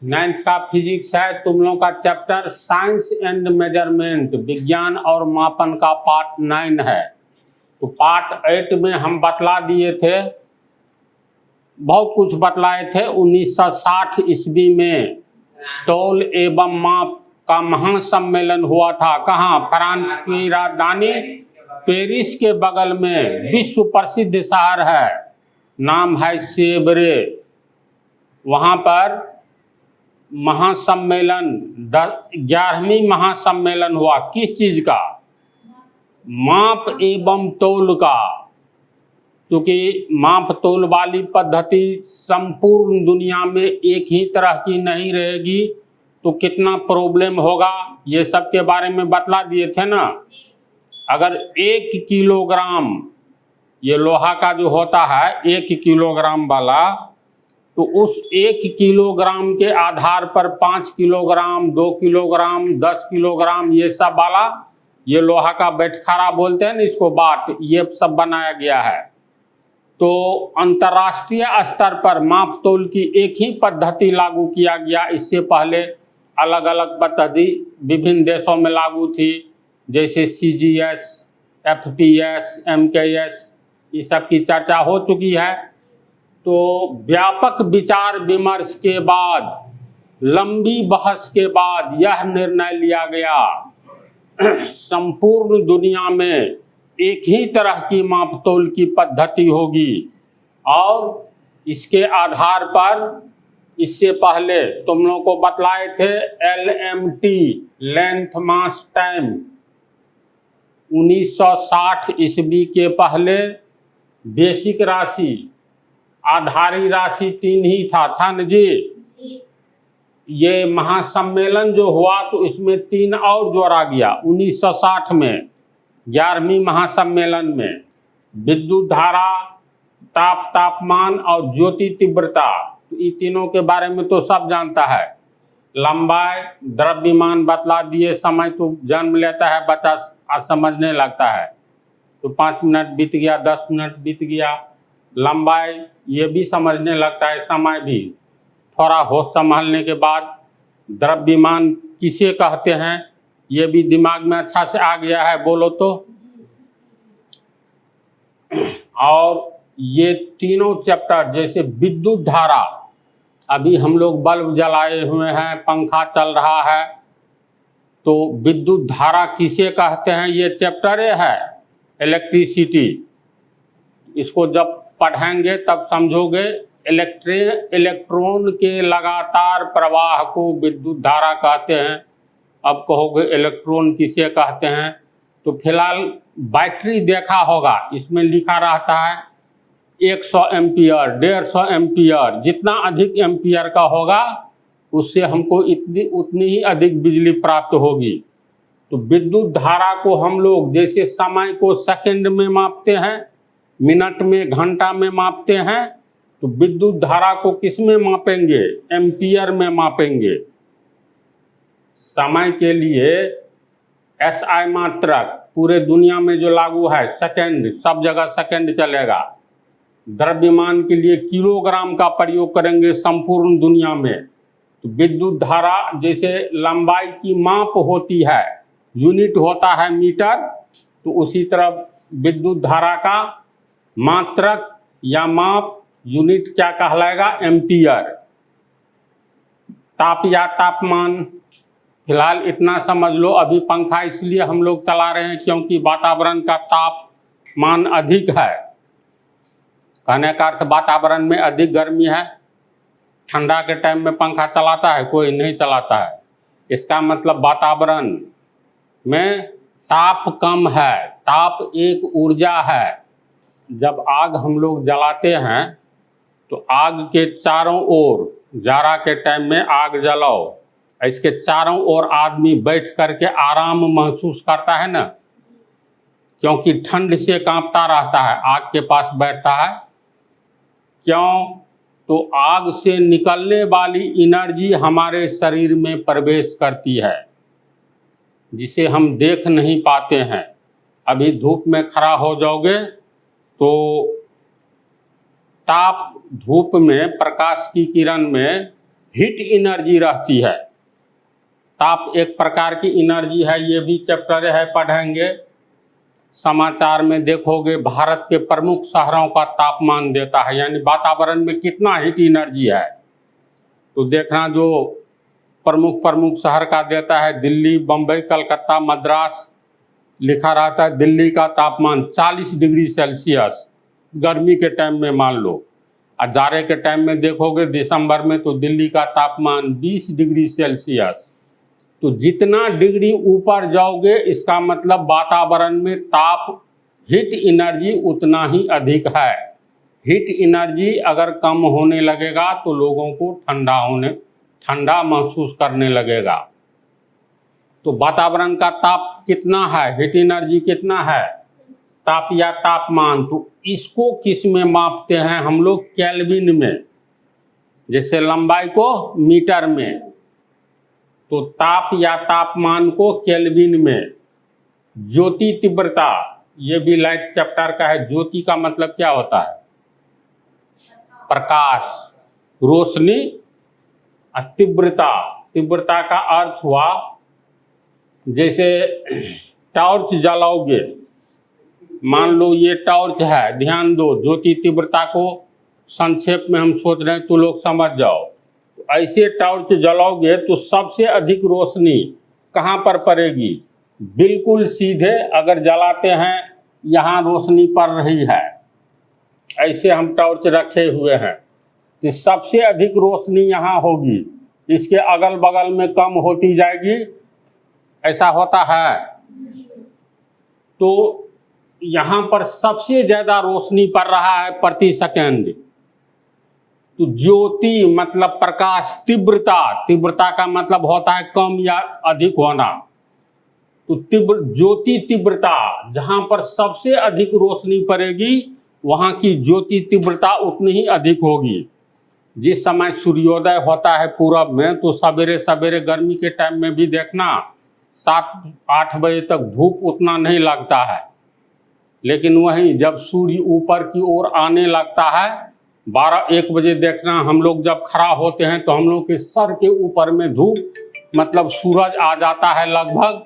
Ninth का physics है तुम लोगों का चैप्टर साइंस एंड मेजरमेंट, विज्ञान और मापन का पार्ट 9 है। तो पार्ट 8 में हम बतला दिए थे, बहुत कुछ बतलाए थे। 1960 ईस्वी में तौल एवं माप का महासम्मेलन हुआ था। कहाँ? फ्रांस की राजधानी पेरिस के बगल में विश्व प्रसिद्ध शहर है, नाम है सेवरे। वहाँ पर महासम्मेलन 11वीं महासम्मेलन हुआ। किस चीज का? माप एवं तौल का। क्योंकि माप तौल वाली पद्धति संपूर्ण दुनिया में एक ही तरह की नहीं रहेगी तो कितना प्रॉब्लम होगा, ये सब के बारे में बतला दिए थे ना। अगर 1 किलोग्राम ये लोहा का जो होता है 1 किलोग्राम वाला, तो उस 1 किलोग्राम के आधार पर 5 किलोग्राम, 2 किलोग्राम, 10 किलोग्राम ये सब वाला, ये लोहा का बैठखारा बोलते हैं ना इसको, बाट, ये सब बनाया गया है। तो अंतर्राष्ट्रीय स्तर पर माप तौल की एक ही पद्धति लागू किया गया। इससे पहले अलग अलग पद्धति विभिन्न देशों में लागू थी, जैसे CGS, FPS, MKS, ये सब की चर्चा हो चुकी है। तो व्यापक विचार विमर्श के बाद, लंबी बहस के बाद यह निर्णय लिया गया संपूर्ण दुनिया में एक ही तरह की माप तौल की पद्धति होगी। और इसके आधार पर इससे पहले तुम लोगों को बतलाए थे LMT, लेंथ मास टाइम। 1960 ईस्वी के पहले बेसिक राशि, आधारी राशि 3 ही था न जी। ये महासम्मेलन जो हुआ तो इसमें 3 और जोड़ा गया 1960 में 11वीं महासम्मेलन में। विद्युत धारा, तापमान और ज्योति तीव्रता, तो ये तीनों के बारे में तो सब जानता है। लंबाई, द्रव्यमान बतला दिए। समय तो जन्म लेता है बच्चा, आज समझने लगता है तो 5 मिनट बीत गया, 10 मिनट बीत गया। लंबाई ये भी समझने लगता है, समय भी थोड़ा होश संभालने के बाद। द्रव्यमान किसे कहते हैं ये भी दिमाग में अच्छा से आ गया है, बोलो तो। और ये तीनों चैप्टर, जैसे विद्युत धारा, अभी हम लोग बल्ब जलाए हुए हैं, पंखा चल रहा है, तो विद्युत धारा किसे कहते हैं ये चैप्टर है, इलेक्ट्रिसिटी। इसको जब पढ़ेंगे तब समझोगे। इलेक्ट्रॉन के लगातार प्रवाह को विद्युत धारा कहते हैं। अब कहोगे इलेक्ट्रॉन किसे कहते हैं, तो फिलहाल बैटरी देखा होगा, इसमें लिखा रहता है 100 एम्पियर, 150 एम्पियर। जितना अधिक एम्पियर का होगा उससे हमको उतनी ही अधिक बिजली प्राप्त होगी। तो विद्युत धारा को हम लोग जैसे समय को सेकंड में मापते हैं, मिनट में, घंटा में मापते हैं, तो विद्युत धारा को किस में मापेंगे? एम्पियर में मापेंगे। समय के लिए SI मात्रक पूरे दुनिया में जो लागू है, सेकंड, सब जगह सेकंड चलेगा। द्रव्यमान के लिए किलोग्राम का प्रयोग करेंगे संपूर्ण दुनिया में। तो विद्युत धारा जैसे लंबाई की माप होती है, यूनिट होता है मीटर, तो उसी तरह विद्युत धारा का मात्रक या माप यूनिट क्या कहलाएगा? एम्पियर। ताप या तापमान, फिलहाल इतना समझ लो। अभी पंखा इसलिए हम लोग चला रहे हैं क्योंकि वातावरण का तापमान अधिक है। कहने का अर्थ वातावरण में अधिक गर्मी है। ठंडा के टाइम में पंखा चलाता है? कोई नहीं चलाता है। इसका मतलब वातावरण में ताप कम है। ताप एक ऊर्जा है। जब आग हम लोग जलाते हैं तो आग के चारों ओर, जाड़ा के टाइम में आग जलाओ, इसके चारों ओर आदमी बैठ करके आराम महसूस करता है ना, क्योंकि ठंड से कांपता रहता है, आग के पास बैठता है। क्यों? तो आग से निकलने वाली एनर्जी हमारे शरीर में प्रवेश करती है, जिसे हम देख नहीं पाते हैं। अभी धूप में खड़ा हो जाओगे तो ताप, धूप में, प्रकाश की किरण में हीट एनर्जी रहती है। ताप एक प्रकार की एनर्जी है, ये भी चैप्टर है, पढ़ेंगे। समाचार में देखोगे भारत के प्रमुख शहरों का तापमान देता है, यानी वातावरण में कितना हीट एनर्जी है। तो देखना जो प्रमुख शहर का देता है, दिल्ली, बम्बई, कलकत्ता, मद्रास, लिखा रहता है दिल्ली का तापमान 40 डिग्री सेल्सियस गर्मी के टाइम में मान लो, और जाड़े के टाइम में देखोगे दिसंबर में तो दिल्ली का तापमान 20 डिग्री सेल्सियस। तो जितना डिग्री ऊपर जाओगे इसका मतलब वातावरण में ताप हीट एनर्जी उतना ही अधिक है। हीट एनर्जी अगर कम होने लगेगा तो लोगों को ठंडा महसूस करने लगेगा। तो वातावरण का ताप कितना है, हीट एनर्जी कितना है, ताप या तापमान, तो इसको किस में मापते हैं हम लोग, केल्विन में। जैसे लंबाई को मीटर में, तो ताप या तापमान को केल्विन में। ज्योति तीव्रता, ये भी लाइट चैप्टर का है। ज्योति का मतलब क्या होता है, प्रकाश, रोशनी। तीव्रता का अर्थ हुआ जैसे टॉर्च जलाओगे, मान लो ये टॉर्च है, ध्यान दो, ज्योति तीव्रता को संक्षेप में हम सोच रहे हैं तो लोग समझ जाओ। ऐसे टॉर्च जलाओगे तो सबसे अधिक रोशनी कहाँ पर पड़ेगी, बिल्कुल सीधे अगर जलाते हैं यहाँ रोशनी पड़ रही है, ऐसे हम टॉर्च रखे हुए हैं तो सबसे अधिक रोशनी यहाँ होगी, इसके अगल बगल में कम होती जाएगी, ऐसा होता है। तो यहाँ पर सबसे ज़्यादा रोशनी पड़ रहा है प्रति सेकंड। तो ज्योति मतलब प्रकाश, तीव्रता का मतलब होता है कम या अधिक होना। तो ज्योति तीव्रता, जहाँ पर सबसे अधिक रोशनी पड़ेगी वहाँ की ज्योति तीव्रता उतनी ही अधिक होगी। जिस समय सूर्योदय होता है पूरब में, तो सवेरे सवेरे गर्मी के टाइम में भी देखना 7-8 बजे तक धूप उतना नहीं लगता है, लेकिन वहीं जब सूर्य ऊपर की ओर आने लगता है 12-1 बजे देखना, हम लोग जब खड़ा होते हैं तो हम लोग के सर के ऊपर में धूप मतलब सूरज आ जाता है लगभग